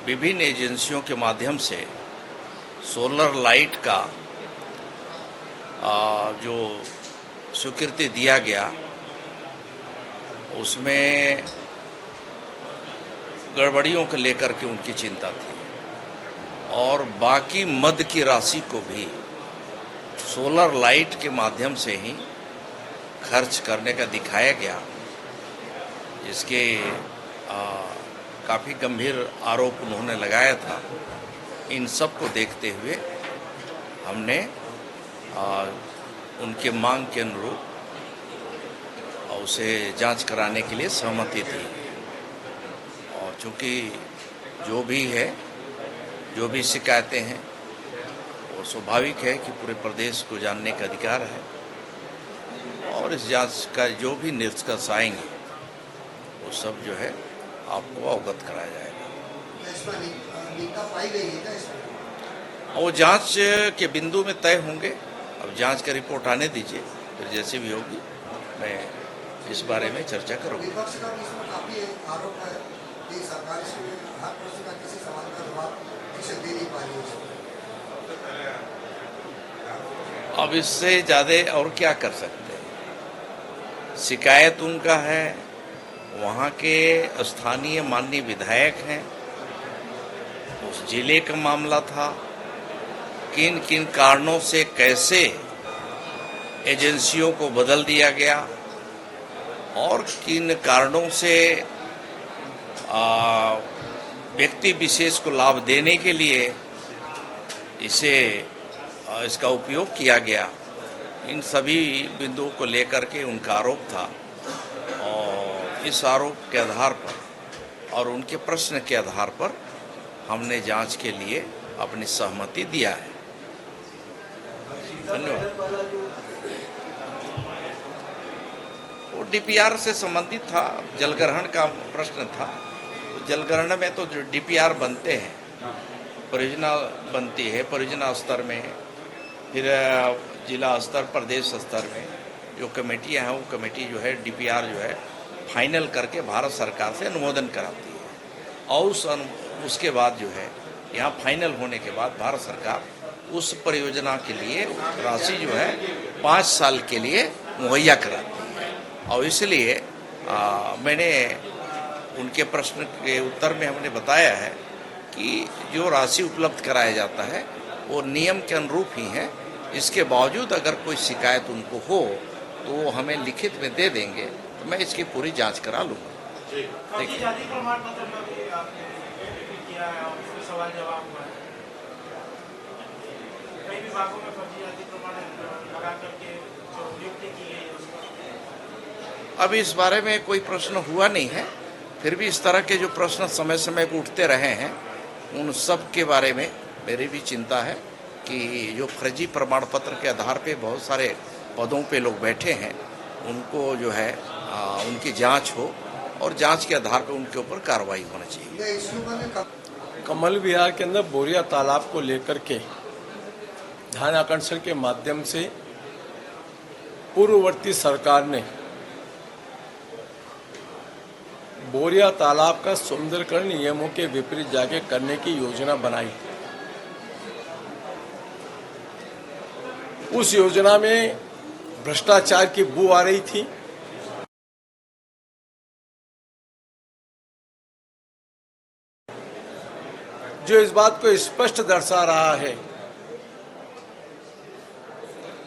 विभिन्न एजेंसियों के माध्यम से सोलर लाइट का जो स्वीकृति दिया गया उसमें गड़बड़ियों को लेकर के उनकी चिंता थी और बाकी मद की राशि को भी सोलर लाइट के माध्यम से ही खर्च करने का दिखाया गया, जिसके काफ़ी गंभीर आरोप उन्होंने लगाया था। इन सब को देखते हुए हमने उनके मांग के अनुरूप उसे जांच कराने के लिए सहमति दी। और चूँकि जो भी शिकायतें हैं वो स्वाभाविक है कि पूरे प्रदेश को जानने का अधिकार है और इस जांच का जो भी निष्कर्ष आएंगे वो सब जो है आपको अवगत कराया जाएगा। वो जांच के बिंदु में तय होंगे। अब जांच का रिपोर्ट आने दीजिए, फिर जैसे भी होगी मैं इस बारे में चर्चा करूँगा। अब इससे ज़्यादा और क्या कर सकते हैं? शिकायत उनका है, वहाँ के स्थानीय माननीय विधायक हैं, उस जिले का मामला था। किन किन कारणों से कैसे एजेंसियों को बदल दिया गया और किन कारणों से व्यक्ति विशेष को लाभ देने के लिए इसका उपयोग किया गया, इन सभी बिंदुओं को लेकर के उनका आरोप था। और इस आरोप के आधार पर और उनके प्रश्न के आधार पर हमने जांच के लिए अपनी सहमति दिया है। धन्यवाद। वो डीपीआर से संबंधित था, जलग्रहण का प्रश्न था। तो जलग्रहण में तो जो डीपीआर बनते हैं, परियोजना बनती है, परियोजना स्तर में, फिर जिला स्तर, प्रदेश स्तर में जो कमेटियां हैं, वो कमेटी जो है डीपीआर जो है फाइनल करके भारत सरकार से अनुमोदन कराती है और उसके बाद जो है यहाँ फाइनल होने के बाद भारत सरकार उस परियोजना के लिए राशि जो है 5 साल के लिए मुहैया कराती है। और इसलिए मैंने उनके प्रश्न के उत्तर में हमने बताया है कि जो राशि उपलब्ध कराया जाता है वो नियम के अनुरूप ही है। इसके बावजूद अगर कोई शिकायत उनको हो तो वो हमें लिखित में दे देंगे, तो मैं इसकी पूरी जांच करा लूँगा। अब इस बारे में कोई प्रश्न हुआ नहीं है, फिर भी इस तरह के जो प्रश्न समय समय पर उठते रहे हैं उन सब के बारे में मेरी भी चिंता है कि जो फर्जी प्रमाण पत्र के आधार पे बहुत सारे पदों पे लोग बैठे हैं, उनको जो है उनकी जांच हो और जांच के आधार पे उनके ऊपर कार्रवाई होनी चाहिए। कमल विहार के अंदर बोरिया तालाब को लेकर के ध्यान आकर्षण के माध्यम से पूर्ववर्ती सरकार ने बोरिया तालाब का सौंदर्यीकरण नियमों के विपरीत जाके करने की योजना बनाई। उस योजना में भ्रष्टाचार की बू आ रही थी। जो इस बात को स्पष्ट दर्शा रहा है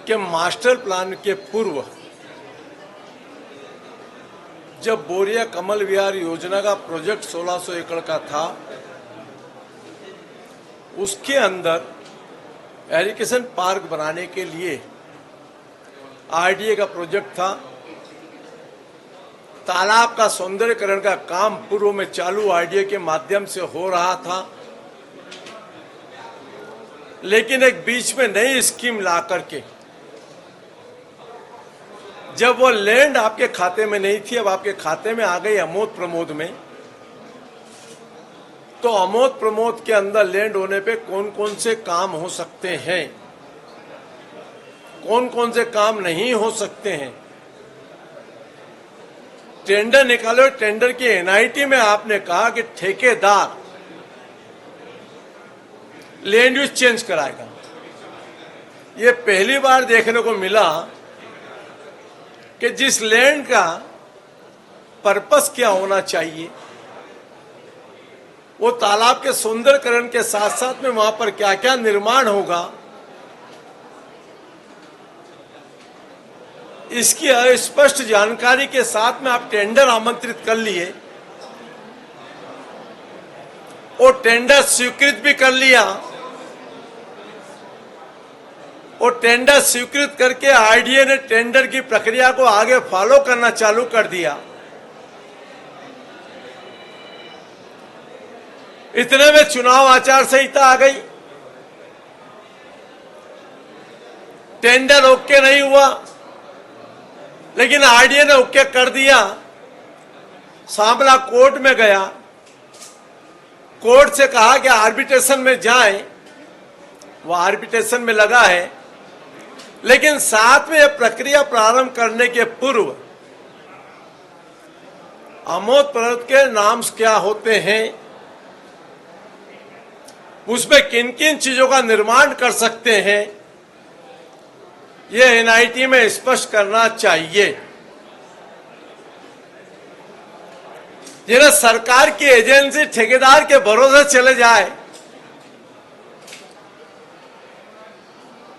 कि मास्टर प्लान के पूर्व जब बोरिया कमल विहार योजना का प्रोजेक्ट 1600 एकड़ का था, उसके अंदर एरिगेशन पार्क बनाने के लिए आरडीए का प्रोजेक्ट था। तालाब का सौंदर्यीकरण का काम पूर्व में चालू आरडीए के माध्यम से हो रहा था, लेकिन एक बीच में नई स्कीम ला करके जब वो लैंड आपके खाते में नहीं थी, अब आपके खाते में आ गई अमोद प्रमोद में, तो अमोद प्रमोद के अंदर लैंड होने पे कौन कौन से काम हो सकते हैं, कौन कौन से काम नहीं हो सकते हैं, टेंडर निकालो। टेंडर की एनआईटी में आपने कहा कि ठेकेदार लैंड यूज चेंज कराएगा। ये पहली बार देखने को मिला कि जिस लैंड का पर्पस क्या होना चाहिए, वो तालाब के सुंदरीकरण के साथ साथ में वहां पर क्या क्या निर्माण होगा, इसकी स्पष्ट जानकारी के साथ में आप टेंडर आमंत्रित कर लिए और टेंडर स्वीकृत भी कर लिया और टेंडर स्वीकृत करके आरडीए ने टेंडर की प्रक्रिया को आगे फॉलो करना चालू कर दिया। इतने में चुनाव आचार संहिता आ गई, टेंडर ओके नहीं हुआ, लेकिन आरडीए ने ओके कर दिया। मामला कोर्ट में गया, कोर्ट से कहा कि आर्बिट्रेशन में जाएं, वो आर्बिट्रेशन में लगा है, लेकिन साथ में यह प्रक्रिया प्रारंभ करने के पूर्व आमोद प्रमोद के नाम क्या होते हैं, उसमें किन किन चीजों का निर्माण कर सकते हैं, यह एनआईटी में स्पष्ट करना चाहिए। जिन्हें सरकार की एजेंसी ठेकेदार के भरोसे चले जाए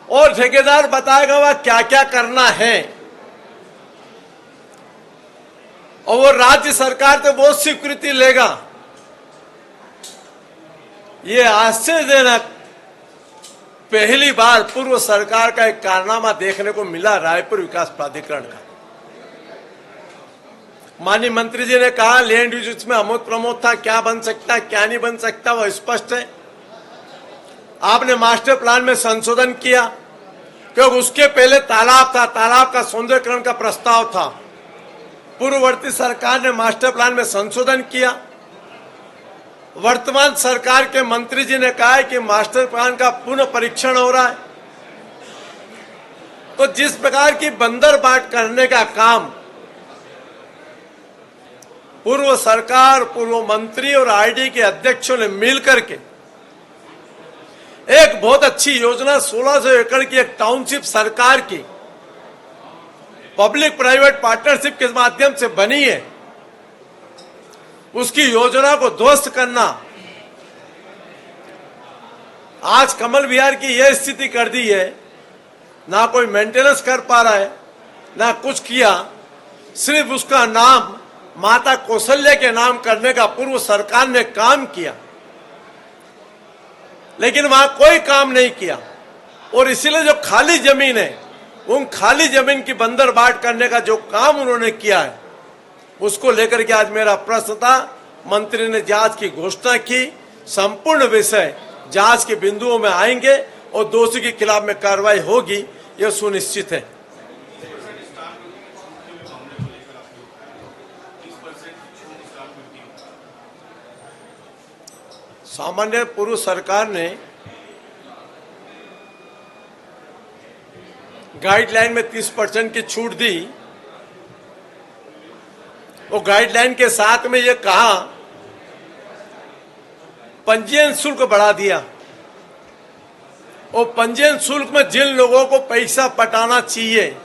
और ठेकेदार बताएगा वह क्या क्या करना है और वो राज्य सरकार से बहुत स्वीकृति लेगा, ये आश्चर्यजनक पहली बार पूर्व सरकार का एक कारनामा देखने को मिला रायपुर विकास प्राधिकरण का। माननीय मंत्री जी ने कहा लैंड यूज में आमोद प्रमोद था, क्या बन सकता है क्या नहीं बन सकता वह स्पष्ट है। आपने मास्टर प्लान में संशोधन किया क्योंकि उसके पहले तालाब था, तालाब का सौंदर्यीकरण का प्रस्ताव था। पूर्ववर्ती सरकार ने मास्टर प्लान में संशोधन किया। वर्तमान सरकार के मंत्री जी ने कहा है कि मास्टर प्लान का पुनः परीक्षण हो रहा है। तो जिस प्रकार की बंदर बाट करने का काम पूर्व सरकार, पूर्व मंत्री और आरडी के अध्यक्षों ने मिलकर के एक बहुत अच्छी योजना 1600 एकड़ की एक टाउनशिप सरकार की पब्लिक प्राइवेट पार्टनरशिप के माध्यम से बनी है, उसकी योजना को ध्वस्त करना, आज कमल विहार की यह स्थिति कर दी है। ना कोई मेंटेनेंस कर पा रहा है, ना कुछ किया, सिर्फ उसका नाम माता कौशल्या के नाम करने का पूर्व सरकार ने काम किया, लेकिन वहां कोई काम नहीं किया। और इसीलिए जो खाली जमीन है, उन खाली जमीन की बंदर बाट करने का जो काम उन्होंने किया है, उसको लेकर के आज मेरा प्रश्न था। मंत्री ने जांच की घोषणा की, संपूर्ण विषय जांच के बिंदुओं में आएंगे और दोषी के खिलाफ में कार्रवाई होगी, यह सुनिश्चित है। सामान्य पूर्व सरकार ने गाइडलाइन में 30% की छूट दी। वो गाइडलाइन के साथ में ये कहा पंजीयन शुल्क बढ़ा दिया। और पंजीयन शुल्क में जिन लोगों को पैसा पटाना चाहिए,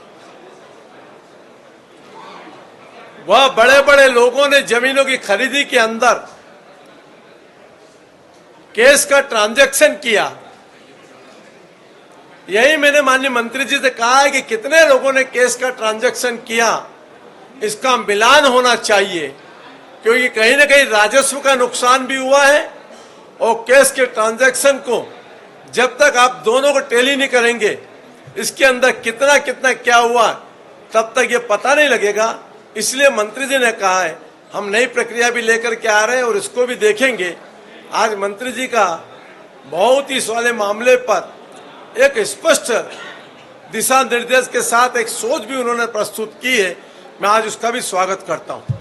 वह बड़े बड़े लोगों ने जमीनों की खरीदी के अंदर केस का ट्रांजैक्शन किया। यही मैंने माननीय मंत्री जी से कहा है कि कितने लोगों ने केस का ट्रांजैक्शन किया, इसका मिलान होना चाहिए, क्योंकि कहीं ना कहीं राजस्व का नुकसान भी हुआ है। और केस के ट्रांजैक्शन को जब तक आप दोनों को टैली नहीं करेंगे, इसके अंदर कितना कितना क्या हुआ, तब तक ये पता नहीं लगेगा। इसलिए मंत्री जी ने कहा है हम नई प्रक्रिया भी लेकर के आ रहे हैं और इसको भी देखेंगे। आज मंत्री जी का बहुत ही इस वाले मामले पर एक स्पष्ट दिशा निर्देश के साथ एक सोच भी उन्होंने प्रस्तुत की है। मैं आज उसका भी स्वागत करता हूं।